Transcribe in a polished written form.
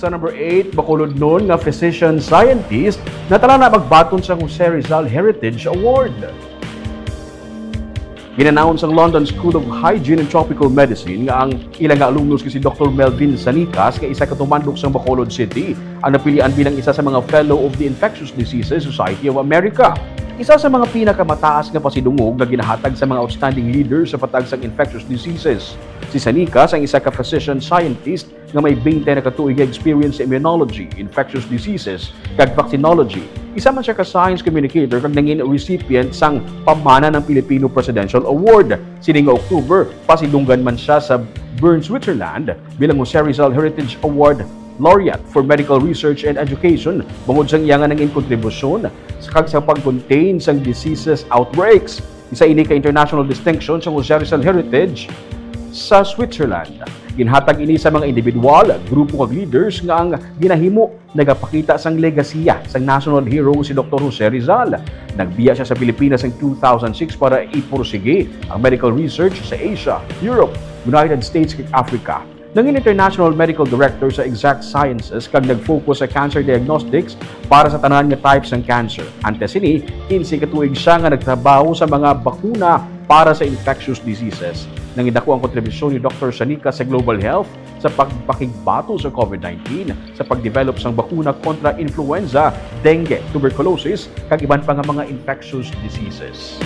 Sa number 8, Bacolodnon nga physician-scientist na tala na magbaton sa Jose Rizal Heritage Award. Ginanawon sa London School of Hygiene and Tropical Medicine nga ang ilang alumnos si Dr. Melvin Sanicas nga isa ka tumandok sa Bacolod City ang napilian bilang isa sa mga Fellow of the Infectious Diseases Society of America. Isa sa mga pinakamataas nga pasidungog na ginahatag sa mga outstanding leaders sa patagsang infectious diseases. Si Sanicas ang isa ka physician-scientist nga may 20 na katuig experience sa immunology, infectious diseases, kag vaccinology. Isa man siya ka science communicator kag nangin recipient sang pamana ng Filipino Presidential Award. Sining October, pasidunggan man siya sa Bern, Switzerland bilang Jose Rizal Heritage Award Laureate for Medical Research and Education bungod sang iya nga nangin kontribusyon sa pag-contain sang diseases outbreaks. Isa ini ka international distinction sa Jose Rizal Heritage sa Switzerland. Ginhatag ini sa mga individual, grupo kag leaders nga ang ginahimo nagapakita sang legasiya sang national hero si Dr. Jose Rizal. Nagbiya siya sa Pilipinas ang 2006 para ipursige ang medical research sa Asia, Europe, United States ug Africa. Nangin International Medical Director sa Exact Sciences kag nag-focus sa cancer diagnostics para sa tanan nga types ng cancer. Antes ini, 15 katuig siya nga nagtrabaho sa mga bakuna para sa infectious diseases. Nangidako ang kontribusyon ni Dr. Sanicas sa global health sa pagpakigbato sa COVID-19, sa pagdevelop sang bakuna kontra influenza, dengue, tuberculosis, kag iban pa nga mga infectious diseases.